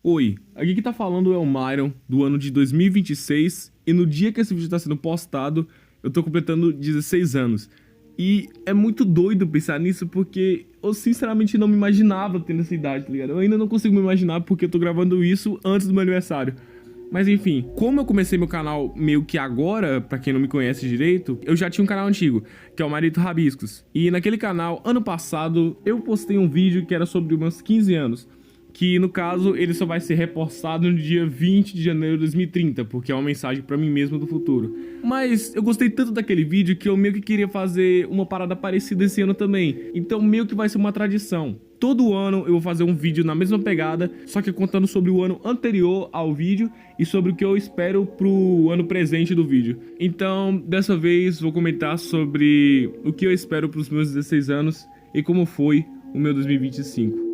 Oi, aqui que tá falando é o Myron, do ano de 2026, e no dia que esse vídeo tá sendo postado, eu tô completando 16 anos. E é muito doido pensar nisso porque eu sinceramente não me imaginava tendo essa idade, tá ligado? Eu ainda não consigo me imaginar porque eu tô gravando isso antes do meu aniversário. Mas enfim, como eu comecei meu canal meio que agora, pra quem não me conhece direito, eu já tinha um canal antigo, que é o Marito Rabiscos. E naquele canal, ano passado, eu postei um vídeo que era sobre os meus 15 anos. Que no caso, ele só vai ser repostado no dia 20 de janeiro de 2030, porque é uma mensagem pra mim mesmo do futuro. Mas eu gostei tanto daquele vídeo que eu meio que queria fazer uma parada parecida esse ano também. Então meio que vai ser uma tradição. Todo ano eu vou fazer um vídeo na mesma pegada, só que contando sobre o ano anterior ao vídeo e sobre o que eu espero pro ano presente do vídeo. Então, dessa vez vou comentar sobre o que eu espero pros meus 16 anos e como foi o meu 2025.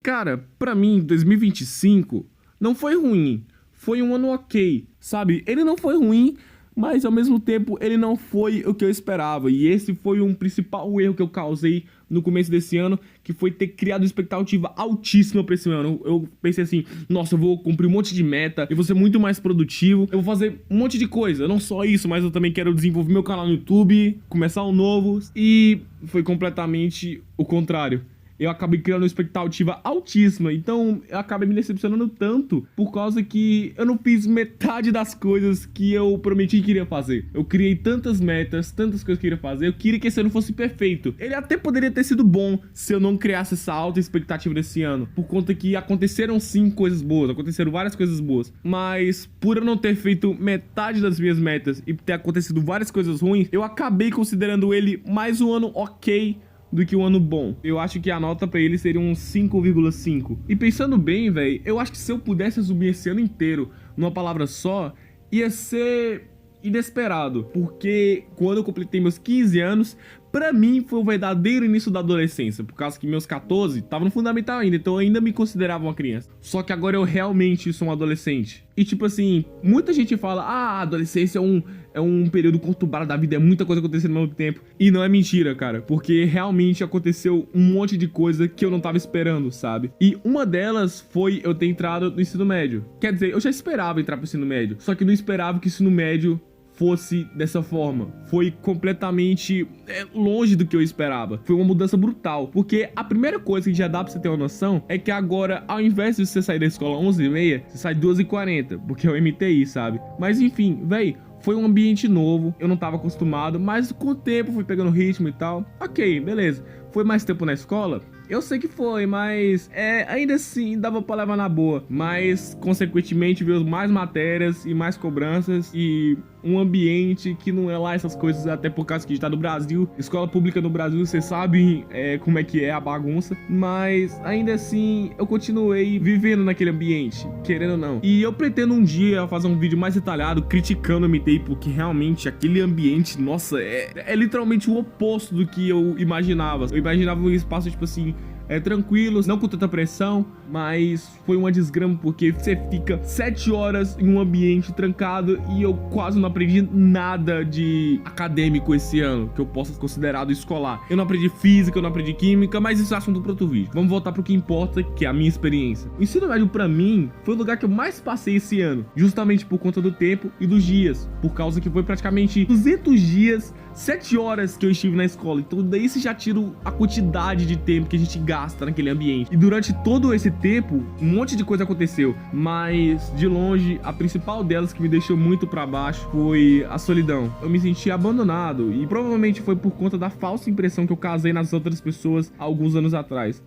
Cara, pra mim, 2025 não foi ruim, foi um ano ok, sabe? Ele não foi ruim, mas ao mesmo tempo ele não foi o que eu esperava. E esse foi um principal erro que eu causei no começo desse ano, que foi ter criado expectativa altíssima pra esse ano. Eu pensei assim, nossa, eu vou cumprir um monte de meta, eu vou ser muito mais produtivo, eu vou fazer um monte de coisa, não só isso, mas eu também quero desenvolver meu canal no YouTube, começar um novo, e foi completamente o contrário. Eu acabei criando uma expectativa altíssima, então eu acabei me decepcionando tanto por causa que eu não fiz metade das coisas que eu prometi que iria fazer. Eu criei tantas metas, tantas coisas que eu queria fazer, eu queria que esse ano fosse perfeito. Ele até poderia ter sido bom se eu não criasse essa alta expectativa desse ano, por conta que aconteceram sim coisas boas, aconteceram várias coisas boas, mas por eu não ter feito metade das minhas metas e ter acontecido várias coisas ruins, eu acabei considerando ele mais um ano ok do que um ano bom. Eu acho que a nota pra ele seria um 5,5. E pensando bem, velho, eu acho que se eu pudesse resumir esse ano inteiro numa palavra só, ia ser inesperado. Porque quando eu completei meus 15 anos, pra mim foi o verdadeiro início da adolescência. Por causa que meus 14 estavam no fundamental ainda, então eu ainda me considerava uma criança. Só que agora eu realmente sou um adolescente. E tipo assim, muita gente fala, a adolescência é um período conturbado da vida, é muita coisa acontecendo ao mesmo tempo. E não é mentira, cara, porque realmente aconteceu um monte de coisa que eu não tava esperando, sabe? E uma delas foi eu ter entrado no ensino médio. Quer dizer, eu já esperava entrar pro ensino médio, só que não esperava que o ensino médio fosse dessa forma. Foi completamente longe do que eu esperava. Foi uma mudança brutal, porque a primeira coisa que já dá pra você ter uma noção é que agora, ao invés de você sair da escola 11h30, você sai 12h40, porque é o MTI, sabe? Mas enfim, véi, foi um ambiente novo, eu não tava acostumado, mas com o tempo fui pegando ritmo e tal. Ok, beleza. Foi mais tempo na escola? Eu sei que foi, mas ainda assim dava pra levar na boa. Mas, consequentemente, veio mais matérias e mais cobranças e um ambiente que não é lá essas coisas, até por causa que a gente tá no Brasil. Escola pública no Brasil, vocês sabem como é que é a bagunça. Mas, ainda assim, eu continuei vivendo naquele ambiente, querendo ou não. E eu pretendo um dia fazer um vídeo mais detalhado, criticando o MTI, porque realmente aquele ambiente, nossa, é literalmente o oposto do que eu imaginava. Eu imaginava um espaço, tipo assim, tranquilos, não com tanta pressão, mas foi uma desgrama porque você fica 7 horas em um ambiente trancado e eu quase não aprendi nada de acadêmico esse ano, que eu possa considerar do escolar. Eu não aprendi física, eu não aprendi química, mas isso é assunto para outro vídeo. Vamos voltar pro que importa, que é a minha experiência. O ensino médio pra mim foi o lugar que eu mais passei esse ano, justamente por conta do tempo e dos dias, por causa que foi praticamente 200 dias, 7 horas que eu estive na escola. Então daí você já tira a quantidade de tempo que a gente gasta naquele ambiente. E durante todo esse tempo, um monte de coisa aconteceu, mas de longe, a principal delas que me deixou muito pra baixo foi a solidão. Eu me senti abandonado e provavelmente foi por conta da falsa impressão que eu causei nas outras pessoas há alguns anos atrás.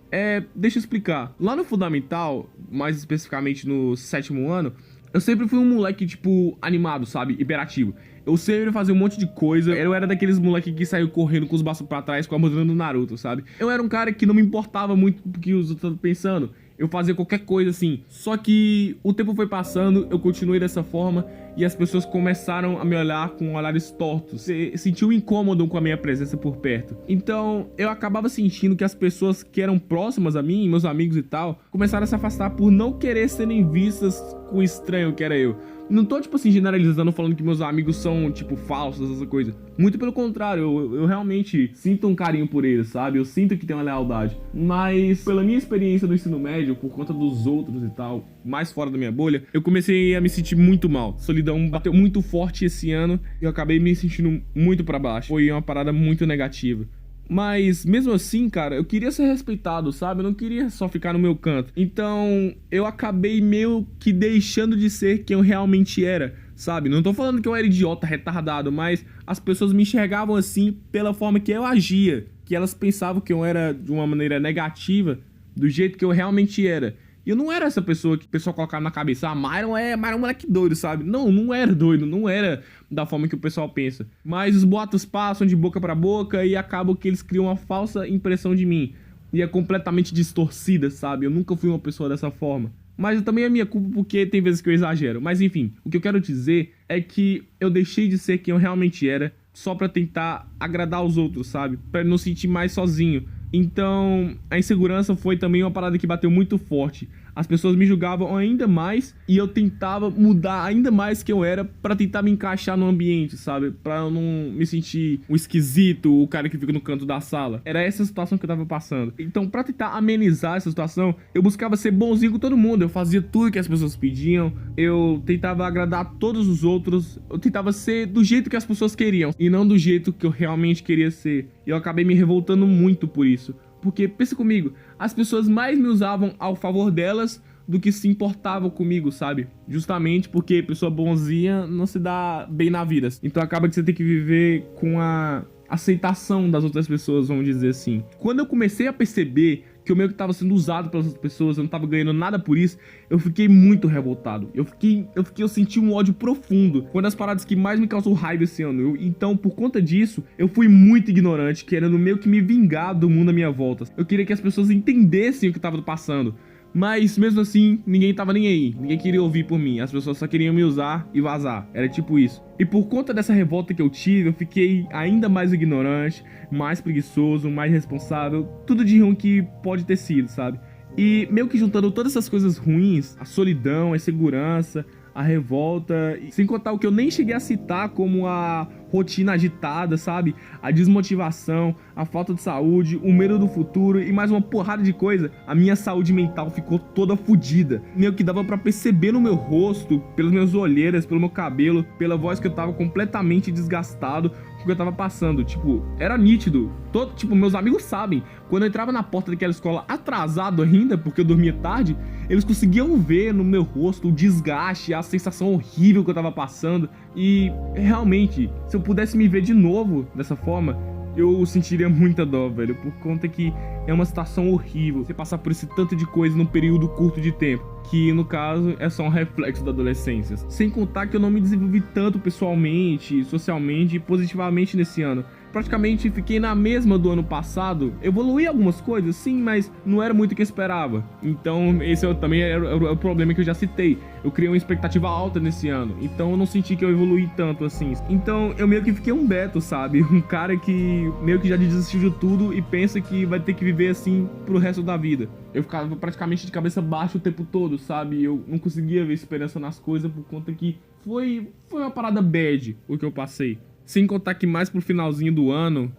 Deixa eu explicar. Lá no fundamental, mais especificamente no 7º ano, eu sempre fui um moleque, tipo, animado, sabe? Hiperativo. Eu sempre fazia um monte de coisa. Eu era daqueles moleque que saiu correndo com os braços pra trás com a bandeira do Naruto, sabe? Eu era um cara que não me importava muito do que os outros estavam pensando. Eu fazia qualquer coisa assim. Só que o tempo foi passando, eu continuei dessa forma e as pessoas começaram a me olhar com olhares tortos. Sentiu um incômodo com a minha presença por perto. Então eu acabava sentindo que as pessoas que eram próximas a mim, meus amigos e tal, começaram a se afastar por não querer serem vistas com o estranho que era eu. Não tô, tipo assim, generalizando, falando que meus amigos são, tipo, falsos, essa coisa. Muito pelo contrário, eu realmente sinto um carinho por eles, sabe? Eu sinto que tem uma lealdade. Mas, pela minha experiência no ensino médio, por conta dos outros e tal, mais fora da minha bolha, eu comecei a me sentir muito mal. Solidão bateu muito forte esse ano e eu acabei me sentindo muito pra baixo. Foi uma parada muito negativa. Mas, mesmo assim, cara, eu queria ser respeitado, sabe? Eu não queria só ficar no meu canto. Então, eu acabei meio que deixando de ser quem eu realmente era, sabe? Não tô falando que eu era idiota, retardado, mas as pessoas me enxergavam assim pela forma que eu agia. Que elas pensavam que eu era de uma maneira negativa, do jeito que eu realmente era. E eu não era essa pessoa que o pessoal colocava na cabeça, ah, Myron é um moleque doido, sabe? Não era doido, não era da forma que o pessoal pensa. Mas os boatos passam de boca pra boca e acabam que eles criam uma falsa impressão de mim. E é completamente distorcida, sabe? Eu nunca fui uma pessoa dessa forma. Mas também é minha culpa porque tem vezes que eu exagero. Mas enfim, o que eu quero dizer é que eu deixei de ser quem eu realmente era só pra tentar agradar os outros, sabe? Pra não sentir mais sozinho. Então, a insegurança foi também uma parada que bateu muito forte. As pessoas me julgavam ainda mais e eu tentava mudar ainda mais quem eu era pra tentar me encaixar no ambiente, sabe? Pra eu não me sentir o esquisito, o cara que fica no canto da sala. Era essa situação que eu tava passando. Então, pra tentar amenizar essa situação, eu buscava ser bonzinho com todo mundo. Eu fazia tudo que as pessoas pediam. Eu tentava agradar todos os outros. Eu tentava ser do jeito que as pessoas queriam e não do jeito que eu realmente queria ser. E eu acabei me revoltando muito por isso. Porque, pensa comigo, as pessoas mais me usavam ao favor delas do que se importavam comigo, sabe? Justamente porque pessoa bonzinha não se dá bem na vida. Então acaba que você tem que viver com a aceitação das outras pessoas, vamos dizer assim. Quando eu comecei a perceber que eu meio que tava sendo usado pelas outras pessoas, eu não tava ganhando nada por isso, eu fiquei muito revoltado. Eu senti um ódio profundo. Foi uma das paradas que mais me causou raiva esse ano. Então, por conta disso, eu fui muito ignorante, querendo meio que me vingar do mundo à minha volta. Eu queria que as pessoas entendessem o que tava passando. Mas, mesmo assim, ninguém tava nem aí. Ninguém queria ouvir por mim. As pessoas só queriam me usar e vazar. Era tipo isso. E por conta dessa revolta que eu tive, eu fiquei ainda mais ignorante, mais preguiçoso, mais responsável. Tudo de ruim que pode ter sido, sabe? E meio que juntando todas essas coisas ruins, a solidão, a insegurança, a revolta, sem contar o que eu nem cheguei a citar, como a rotina agitada, sabe? A desmotivação, a falta de saúde, o medo do futuro e mais uma porrada de coisa. A minha saúde mental ficou toda fodida. Meio que dava pra perceber no meu rosto, pelas minhas olheiras, pelo meu cabelo, pela voz que eu tava completamente desgastado com o que eu tava passando. Tipo, era nítido. Tipo, meus amigos sabem. Quando eu entrava na porta daquela escola atrasado ainda, porque eu dormia tarde, eles conseguiam ver no meu rosto o desgaste, a sensação horrível que eu tava passando. E realmente, se eu pudesse me ver de novo dessa forma, eu sentiria muita dó, velho, por conta que é uma situação horrível você passar por esse tanto de coisa num período curto de tempo, que no caso é só um reflexo da adolescência. Sem contar que eu não me desenvolvi tanto pessoalmente, socialmente e positivamente nesse ano. Praticamente fiquei na mesma do ano passado. Evoluí algumas coisas, sim, mas não era muito o que eu esperava. Então esse também era o problema que eu já citei. Eu criei uma expectativa alta nesse ano, então eu não senti que eu evoluí tanto assim. Então eu meio que fiquei um Beto, sabe? Um cara que meio que já desistiu de tudo e pensa que vai ter que viver assim pro resto da vida. Eu ficava praticamente de cabeça baixa o tempo todo, sabe? Eu não conseguia ver esperança nas coisas por conta que foi uma parada bad o que eu passei. Sem contar que mais pro finalzinho do ano,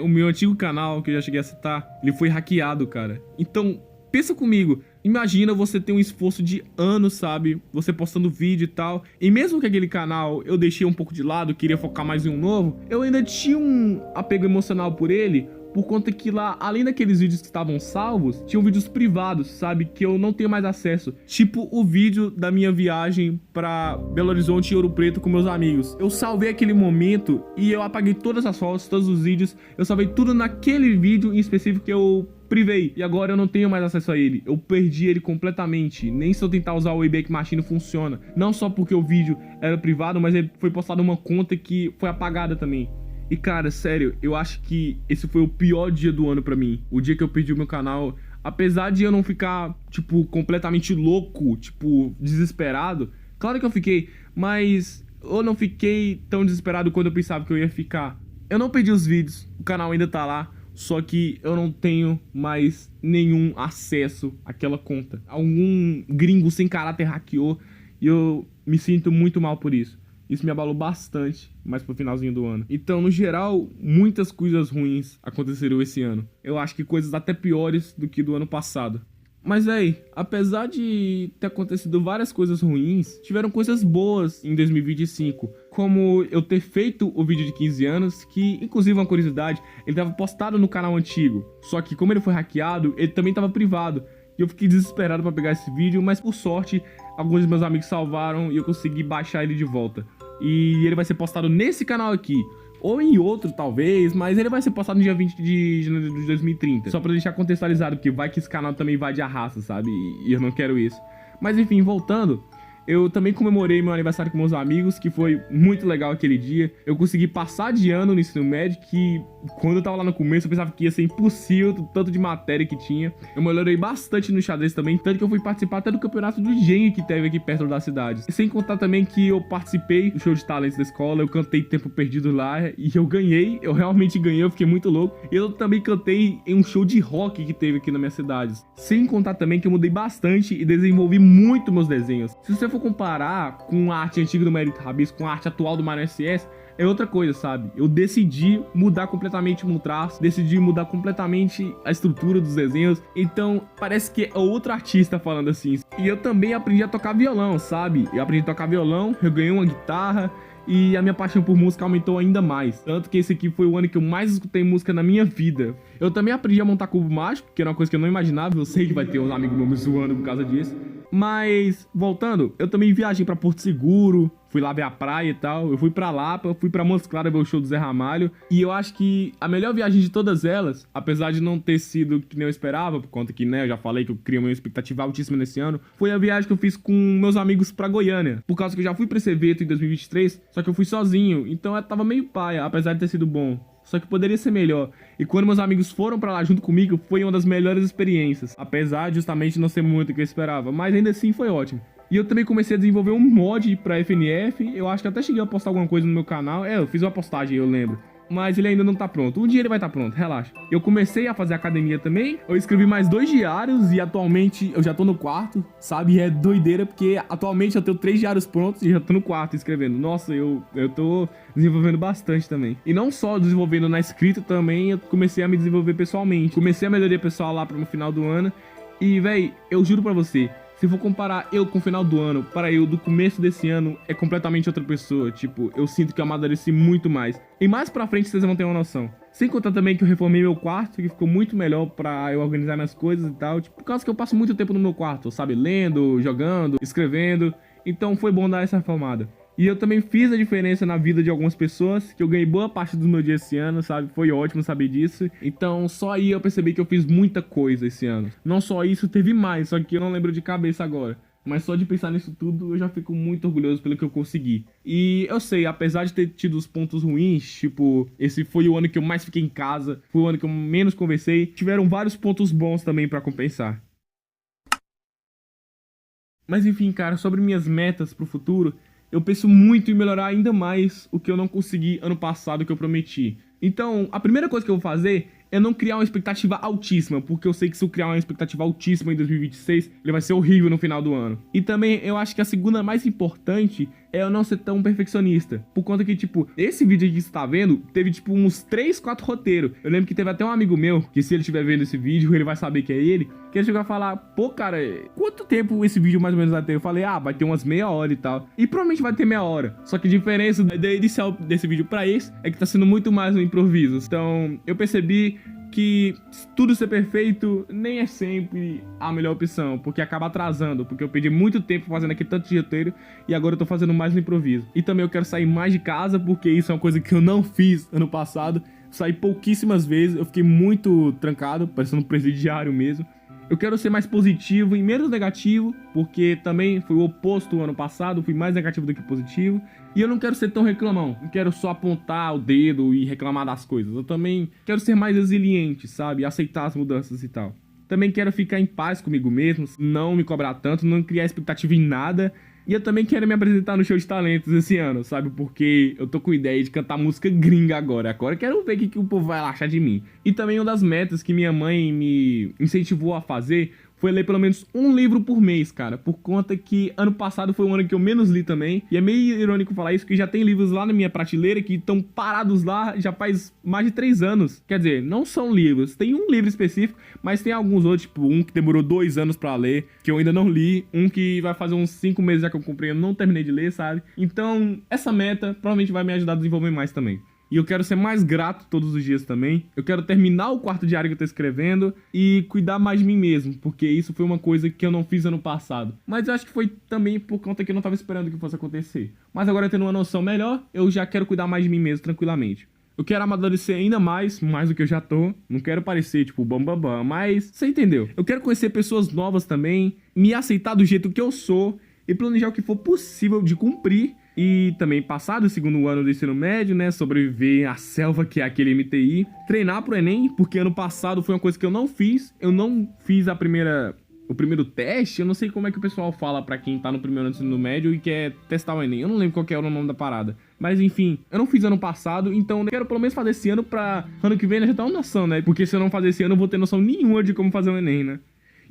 o meu antigo canal, que eu já cheguei a citar, ele foi hackeado, cara. Então, pensa comigo, imagina você ter um esforço de anos, sabe? Você postando vídeo e tal. E mesmo que aquele canal eu deixei um pouco de lado, queria focar mais em um novo, eu ainda tinha um apego emocional por ele, por conta que lá, além daqueles vídeos que estavam salvos, tinham vídeos privados, sabe? Que eu não tenho mais acesso. Tipo o vídeo da minha viagem pra Belo Horizonte e Ouro Preto com meus amigos. Eu salvei aquele momento e eu apaguei todas as fotos, todos os vídeos. Eu salvei tudo naquele vídeo em específico que eu privei. E agora eu não tenho mais acesso a ele. Eu perdi ele completamente. Nem se eu tentar usar o Wayback Machine funciona. Não só porque o vídeo era privado, mas ele foi postado numa conta que foi apagada também. E cara, sério, eu acho que esse foi o pior dia do ano pra mim. O dia que eu perdi o meu canal. Apesar de eu não ficar, tipo, completamente louco, tipo, desesperado. Claro que eu fiquei, mas eu não fiquei tão desesperado quanto eu pensava que eu ia ficar. Eu não perdi os vídeos, o canal ainda tá lá. Só que eu não tenho mais nenhum acesso àquela conta. Algum gringo sem caráter hackeou E eu me sinto muito mal por isso. Isso me abalou bastante, mais pro finalzinho do ano. Então, no geral, muitas coisas ruins aconteceram esse ano. Eu acho que coisas até piores do que do ano passado. Mas, véi, apesar de ter acontecido várias coisas ruins, tiveram coisas boas em 2025. Como eu ter feito o vídeo de 15 anos, que, inclusive, uma curiosidade, ele tava postado no canal antigo. Só que, como ele foi hackeado, ele também tava privado. E eu fiquei desesperado pra pegar esse vídeo, mas, por sorte, alguns dos meus amigos salvaram e eu consegui baixar ele de volta. E ele vai ser postado nesse canal aqui. Ou em outro, talvez, mas ele vai ser postado no dia 20 de janeiro de 2030. Só pra deixar contextualizado, porque vai que esse canal também vai de arraça, sabe? E eu não quero isso. Mas enfim, voltando, eu também comemorei meu aniversário com meus amigos, que foi muito legal aquele dia. Eu consegui passar de ano no ensino médio, que quando eu tava lá no começo eu pensava que ia ser impossível, tanto de matéria que tinha. Eu melhorei bastante no xadrez também, tanto que eu fui participar até do campeonato do Gen que teve aqui perto da cidade. E sem contar também que eu participei do show de talentos da escola, eu cantei Tempo Perdido lá e eu ganhei, eu realmente ganhei, eu fiquei muito louco. E eu também cantei em um show de rock que teve aqui na minha cidade. Sem contar também que eu mudei bastante e desenvolvi muito meus desenhos. Se você for comparar com a arte antiga do Mérito Rabisco, com a arte atual do Mario SS, é outra coisa, sabe? Eu decidi mudar completamente o meu traço, decidi mudar completamente a estrutura dos desenhos, então parece que é outro artista falando assim. E eu também aprendi a tocar violão, sabe? Eu aprendi a tocar violão, eu ganhei uma guitarra, e a minha paixão por música aumentou ainda mais. Tanto que esse aqui foi o ano que eu mais escutei música na minha vida. Eu também aprendi a montar cubo mágico, que era uma coisa que eu não imaginava. Eu sei que vai ter uns amigos meus me zoando por causa disso. Mas, voltando, eu também viajei pra Porto Seguro, fui lá ver a praia e tal. Eu fui pra Lapa, fui pra Montes Claros ver o show do Zé Ramalho. E eu acho que a melhor viagem de todas elas, apesar de não ter sido que nem eu esperava, por conta que, né, eu já falei que eu criei uma expectativa altíssima nesse ano, foi a viagem que eu fiz com meus amigos pra Goiânia. Por causa que eu já fui pra esse evento em 2023, só que eu fui sozinho, então eu tava meio paia, apesar de ter sido bom. Só que poderia ser melhor. E quando meus amigos foram pra lá junto comigo, foi uma das melhores experiências. Apesar de justamente não ser muito o que eu esperava. Mas ainda assim foi ótimo. E eu também comecei a desenvolver um mod pra FNF. Eu acho que até cheguei a postar alguma coisa no meu canal. Eu fiz uma postagem, eu lembro. Mas ele ainda não tá pronto. Um dia ele vai estar pronto, relaxa. Eu comecei a fazer academia também. Eu escrevi mais 2 diários e atualmente eu já tô no quarto, sabe? E é doideira porque atualmente eu tenho 3 diários prontos e já tô no quarto escrevendo. Nossa, eu tô desenvolvendo bastante também. E não só desenvolvendo na escrita também, eu comecei a me desenvolver pessoalmente. Comecei a melhoria pessoal lá pro final do ano. E, véi, eu juro pra você, se for comparar eu com o final do ano para eu do começo desse ano, é completamente outra pessoa. Tipo, eu sinto que eu amadureci muito mais. E mais pra frente vocês vão ter uma noção. Sem contar também que eu reformei meu quarto, que ficou muito melhor pra eu organizar minhas coisas e tal. Tipo, por causa que eu passo muito tempo no meu quarto, sabe? Lendo, jogando, escrevendo. Então foi bom dar essa reformada. E eu também fiz a diferença na vida de algumas pessoas, que eu ganhei boa parte do meu dia esse ano, sabe? Foi ótimo saber disso. Então, só aí eu percebi que eu fiz muita coisa esse ano. Não só isso, teve mais, só que eu não lembro de cabeça agora. Mas só de pensar nisso tudo, eu já fico muito orgulhoso pelo que eu consegui. E eu sei, apesar de ter tido os pontos ruins, tipo, esse foi o ano que eu mais fiquei em casa, foi o ano que eu menos conversei, tiveram vários pontos bons também pra compensar. Mas enfim, cara, sobre minhas metas pro futuro, eu penso muito em melhorar ainda mais o que eu não consegui ano passado, que eu prometi. Então, a primeira coisa que eu vou fazer é não criar uma expectativa altíssima, porque eu sei que se eu criar uma expectativa altíssima em 2026, ele vai ser horrível no final do ano. E também, eu acho que a segunda mais importante é eu não ser tão perfeccionista. Por conta que, tipo, esse vídeo aqui que você tá vendo, teve, tipo, uns 3, 4 roteiros. Eu lembro que teve até um amigo meu, que se ele estiver vendo esse vídeo, ele vai saber que é ele, que ele chegou a falar, pô, cara, quanto tempo esse vídeo mais ou menos vai ter? Eu falei, vai ter umas meia hora e tal. E provavelmente vai ter meia hora. Só que a diferença da inicial desse vídeo pra esse é que tá sendo muito mais um improviso. Então, eu percebi que tudo ser perfeito nem é sempre a melhor opção, porque acaba atrasando, porque eu perdi muito tempo fazendo aqui tanto de roteiro e agora eu tô fazendo mais no improviso. E também eu quero sair mais de casa, porque isso é uma coisa que eu não fiz ano passado, saí pouquíssimas vezes, eu fiquei muito trancado, parecendo um presidiário mesmo. Eu quero ser mais positivo e menos negativo, porque também foi o oposto do ano passado, fui mais negativo do que positivo. E eu não quero ser tão reclamão, não quero só apontar o dedo e reclamar das coisas. Eu também quero ser mais resiliente, sabe? Aceitar as mudanças e tal. Também quero ficar em paz comigo mesmo, não me cobrar tanto, não criar expectativa em nada. E eu também quero me apresentar no show de talentos esse ano, sabe? Porque eu tô com ideia de cantar música gringa agora. Agora eu quero ver o que o povo vai achar de mim. E também uma das metas que minha mãe me incentivou a fazer foi ler pelo menos um livro por mês, cara. Por conta que ano passado foi o ano que eu menos li também. E é meio irônico falar isso, porque já tem livros lá na minha prateleira que estão parados lá já faz mais de 3 anos. Quer dizer, não são livros. Tem um livro específico, mas tem alguns outros, tipo um que demorou 2 anos pra ler, que eu ainda não li. Um que vai fazer uns 5 meses já que eu comprei, eu não terminei de ler, sabe? Então, essa meta provavelmente vai me ajudar a desenvolver mais também. E eu quero ser mais grato todos os dias também. Eu quero terminar o quarto diário que eu tô escrevendo e cuidar mais de mim mesmo, porque isso foi uma coisa que eu não fiz ano passado. Mas eu acho que foi também por conta que eu não tava esperando que fosse acontecer. Mas agora, tendo uma noção melhor, eu já quero cuidar mais de mim mesmo tranquilamente. Eu quero amadurecer ainda mais do que eu já tô. Não quero parecer, tipo, bambambam, mas você entendeu. Eu quero conhecer pessoas novas também, me aceitar do jeito que eu sou e planejar o que for possível de cumprir. E também passar do segundo ano do ensino médio, né? Sobreviver à selva que é aquele MTI. Treinar pro Enem, porque ano passado foi uma coisa que eu não fiz. Eu não fiz o primeiro teste. Eu não sei como é que o pessoal fala pra quem tá no primeiro ano do ensino médio e quer testar o Enem. Eu não lembro qual que era o nome da parada. Mas enfim, eu não fiz ano passado, então eu quero pelo menos fazer esse ano pra ano que vem, né, já ter uma noção, né? Porque se eu não fazer esse ano, eu vou ter noção nenhuma de como fazer o Enem, né?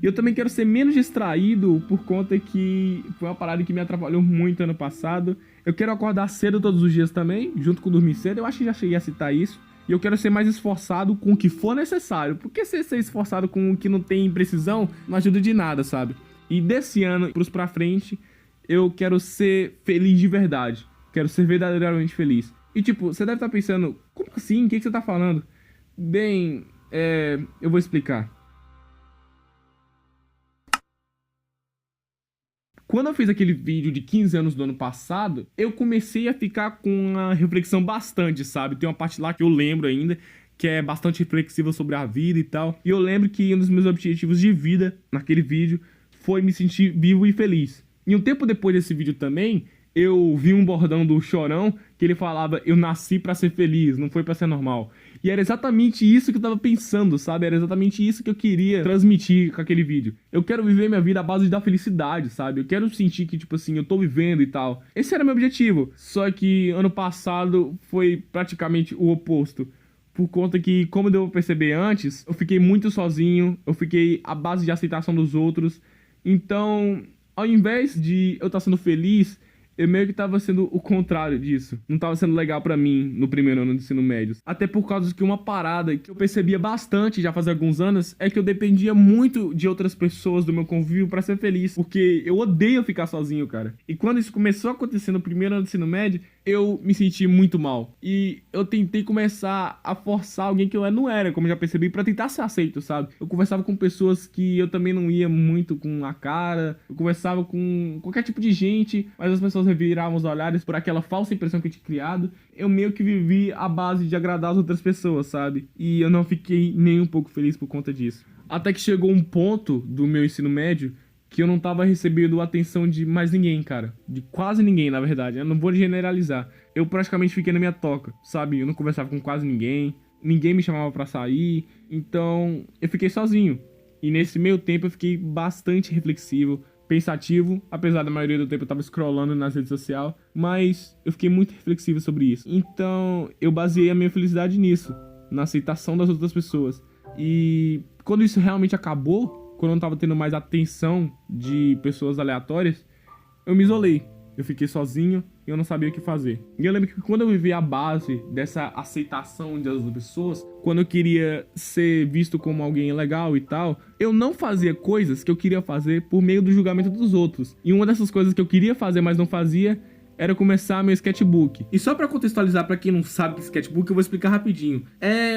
E eu também quero ser menos distraído por conta que foi uma parada que me atrapalhou muito ano passado. Eu quero acordar cedo todos os dias também, junto com dormir cedo. Eu acho que já cheguei a citar isso. E eu quero ser mais esforçado com o que for necessário. Porque ser esforçado com o que não tem precisão não ajuda de nada, sabe? E desse ano pros pra frente, eu quero ser feliz de verdade. Quero ser verdadeiramente feliz. E tipo, você deve estar pensando, como assim? O que você tá falando? Bem, eu vou explicar. Quando eu fiz aquele vídeo de 15 anos do ano passado, eu comecei a ficar com uma reflexão bastante, sabe? Tem uma parte lá que eu lembro ainda, que é bastante reflexiva sobre a vida e tal. E eu lembro que um dos meus objetivos de vida naquele vídeo foi me sentir vivo e feliz. E um tempo depois desse vídeo também, eu vi um bordão do Chorão que ele falava: eu nasci pra ser feliz, não foi pra ser normal. E era exatamente isso que eu tava pensando, sabe? Era exatamente isso que eu queria transmitir com aquele vídeo. Eu quero viver minha vida à base da felicidade, sabe? Eu quero sentir que, tipo assim, eu tô vivendo e tal. Esse era meu objetivo. Só que ano passado foi praticamente o oposto. Por conta que, como deu pra perceber antes, eu fiquei muito sozinho, eu fiquei à base de aceitação dos outros. Então, ao invés de eu estar sendo feliz, eu meio que tava sendo o contrário disso. Não tava sendo legal pra mim no primeiro ano do ensino médio. Até por causa que uma parada que eu percebia bastante já faz alguns anos é que eu dependia muito de outras pessoas do meu convívio pra ser feliz. Porque eu odeio ficar sozinho, cara. E quando isso começou a acontecer no primeiro ano do ensino médio, eu me senti muito mal. E eu tentei começar a forçar alguém que eu não era, como eu já percebi, pra tentar ser aceito, sabe? Eu conversava com pessoas que eu também não ia muito com a cara. Eu conversava com qualquer tipo de gente, mas as pessoas reviravam os olhares por aquela falsa impressão que eu tinha criado. Eu meio que vivi à base de agradar as outras pessoas, sabe? E eu não fiquei nem um pouco feliz por conta disso. Até que chegou um ponto do meu ensino médio que eu não tava recebendo a atenção de mais ninguém, cara. De quase ninguém, na verdade. Eu não vou generalizar. Eu praticamente fiquei na minha toca, sabe? Eu não conversava com quase ninguém. Ninguém me chamava pra sair. Então, eu fiquei sozinho. E nesse meio tempo eu fiquei bastante reflexivo, pensativo, apesar da maioria do tempo eu tava scrollando nas redes sociais, mas eu fiquei muito reflexivo sobre isso. Então, eu baseei a minha felicidade nisso, na aceitação das outras pessoas. E quando isso realmente acabou, quando eu não tava tendo mais atenção de pessoas aleatórias, eu me isolei. Eu fiquei sozinho e eu não sabia o que fazer. E eu lembro que quando eu vivi a base dessa aceitação das outras pessoas, quando eu queria ser visto como alguém legal e tal, eu não fazia coisas que eu queria fazer por meio do julgamento dos outros. E uma dessas coisas que eu queria fazer, mas não fazia, era começar meu sketchbook. E só pra contextualizar pra quem não sabe que é sketchbook, eu vou explicar rapidinho.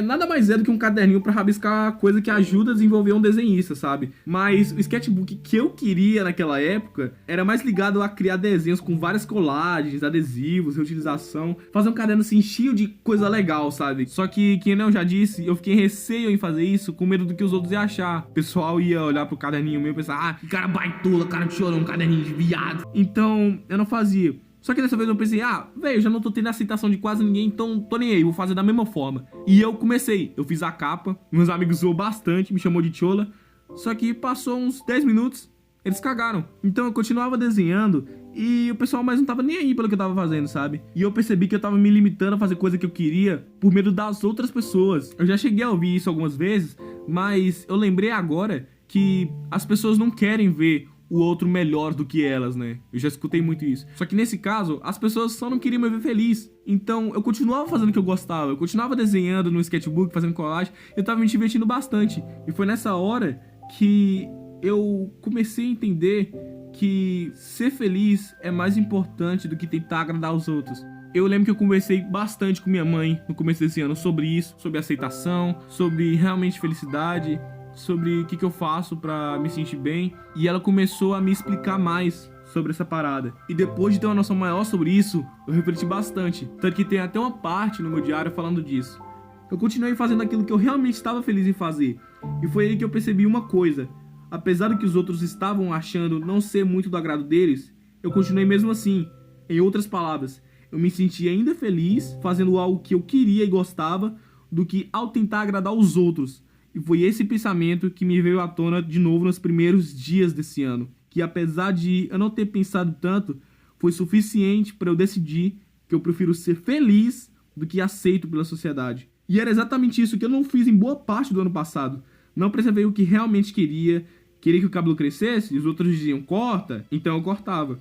Nada mais é do que um caderninho pra rabiscar coisa que ajuda a desenvolver um desenhista, sabe? Mas o sketchbook que eu queria naquela época era mais ligado a criar desenhos com várias colagens, adesivos, reutilização, fazer um caderno assim cheio de coisa legal, sabe? Só que eu já disse, eu fiquei receio em fazer isso com medo do que os outros iam achar. O pessoal ia olhar pro caderninho meu e pensar: ah, que cara baitola, cara de chorão, um caderninho de viado. Então, eu não fazia. Só que dessa vez eu pensei: velho, já não tô tendo aceitação de quase ninguém, então tô nem aí, vou fazer da mesma forma. E eu comecei, eu fiz a capa, meus amigos zoou bastante, me chamou de chola. Só que passou uns 10 minutos, eles cagaram. Então eu continuava desenhando e o pessoal mais não tava nem aí pelo que eu tava fazendo, sabe? E eu percebi que eu tava me limitando a fazer coisa que eu queria por medo das outras pessoas. Eu já cheguei a ouvir isso algumas vezes, mas eu lembrei agora que as pessoas não querem ver o outro melhor do que elas, né? Eu já escutei muito isso. Só que nesse caso, as pessoas só não queriam me ver feliz. Então eu continuava fazendo o que eu gostava. Eu continuava desenhando no sketchbook, fazendo colagem. Eu tava me divertindo bastante. E foi nessa hora que eu comecei a entender que ser feliz é mais importante do que tentar agradar os outros. Eu lembro que eu conversei bastante com minha mãe no começo desse ano sobre isso, sobre aceitação, sobre realmente felicidade, sobre o que eu faço pra me sentir bem. E ela começou a me explicar mais sobre essa parada. E depois de ter uma noção maior sobre isso, eu refleti bastante. Tanto que tem até uma parte no meu diário falando disso. Eu continuei fazendo aquilo que eu realmente estava feliz em fazer. E foi aí que eu percebi uma coisa. Apesar do que os outros estavam achando não ser muito do agrado deles, eu continuei mesmo assim. Em outras palavras, eu me senti ainda feliz fazendo algo que eu queria e gostava do que ao tentar agradar os outros. E foi esse pensamento que me veio à tona de novo nos primeiros dias desse ano. Que apesar de eu não ter pensado tanto, foi suficiente para eu decidir que eu prefiro ser feliz do que aceito pela sociedade. E era exatamente isso que eu não fiz em boa parte do ano passado. Não preservei o que realmente queria. Queria que o cabelo crescesse, e os outros diziam, corta, então eu cortava.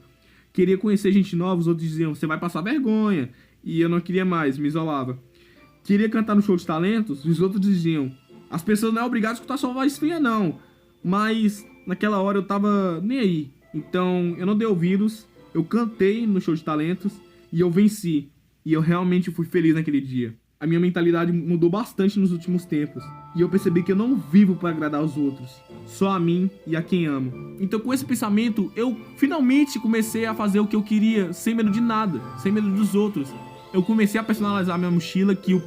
Queria conhecer gente nova, os outros diziam, você vai passar vergonha, e eu não queria mais, me isolava. Queria cantar no show de talentos, e os outros diziam, as pessoas não é obrigado a escutar sua voz feia não. Mas naquela hora eu tava nem aí, então eu não dei ouvidos, eu cantei no show de talentos, e eu venci, e eu realmente fui feliz naquele dia. A minha mentalidade mudou bastante nos últimos tempos. E eu percebi que eu não vivo para agradar os outros. Só a mim e a quem amo. Então com esse pensamento, eu finalmente comecei a fazer o que eu queria, sem medo de nada, sem medo dos outros. Eu comecei a personalizar a minha mochila, que eu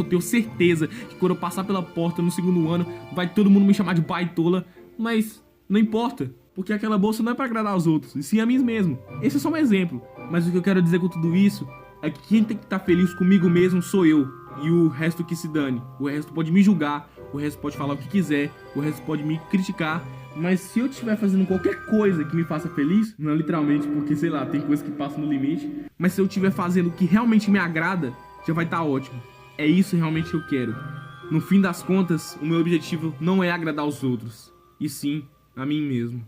tenho certeza que quando eu passar pela porta no segundo ano, vai todo mundo me chamar de baitola. Mas não importa, porque aquela bolsa não é para agradar os outros, e sim a mim mesmo. Esse é só um exemplo. Mas o que eu quero dizer com tudo isso é que quem tem que estar feliz comigo mesmo sou eu. E o resto que se dane. O resto pode me julgar, o resto pode falar o que quiser, o resto pode me criticar. Mas se eu estiver fazendo qualquer coisa que me faça feliz, não literalmente, porque sei lá, tem coisa que passa no limite, mas se eu estiver fazendo o que realmente me agrada, já vai estar ótimo. É isso realmente que eu quero. No fim das contas, o meu objetivo não é agradar os outros, e sim a mim mesmo.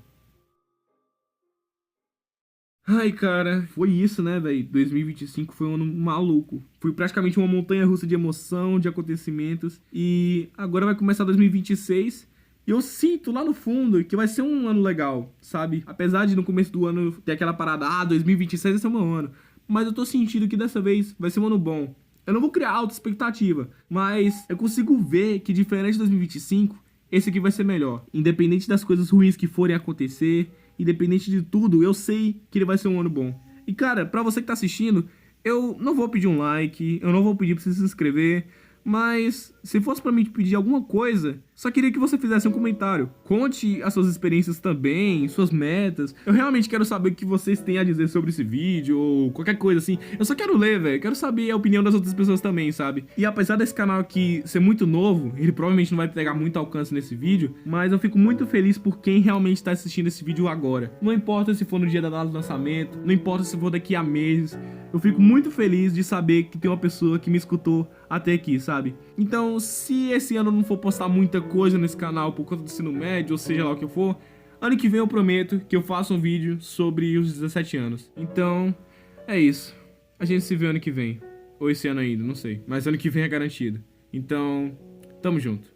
Ai, cara, foi isso, né, velho? 2025 foi um ano maluco. Foi praticamente uma montanha-russa de emoção, de acontecimentos. E agora vai começar 2026. E eu sinto lá no fundo que vai ser um ano legal, sabe? Apesar de no começo do ano ter aquela parada, 2026 vai ser um ano. Mas eu tô sentindo que dessa vez vai ser um ano bom. Eu não vou criar alta expectativa, mas eu consigo ver que diferente de 2025, esse aqui vai ser melhor. Independente das coisas ruins que forem acontecer, independente de tudo, eu sei que ele vai ser um ano bom. E cara, pra você que tá assistindo, eu não vou pedir um like, eu não vou pedir pra você se inscrever, mas se fosse pra mim te pedir alguma coisa, só queria que você fizesse um comentário. Conte as suas experiências também, suas metas. Eu realmente quero saber o que vocês têm a dizer sobre esse vídeo, ou qualquer coisa assim. Eu só quero ler, velho. Quero saber a opinião das outras pessoas também, sabe? E apesar desse canal aqui ser muito novo, ele provavelmente não vai pegar muito alcance nesse vídeo, mas eu fico muito feliz por quem realmente tá assistindo esse vídeo agora. Não importa se for no dia da data do lançamento, não importa se for daqui a meses. Eu fico muito feliz de saber que tem uma pessoa que me escutou até aqui, sabe? Então, se esse ano não for postar muita coisa nesse canal por conta do ensino médio, ou seja lá o que for, ano que vem eu prometo que eu faço um vídeo sobre os 17 anos. Então, é isso. A gente se vê ano que vem. Ou esse ano ainda, não sei. Mas ano que vem é garantido. Então, tamo junto.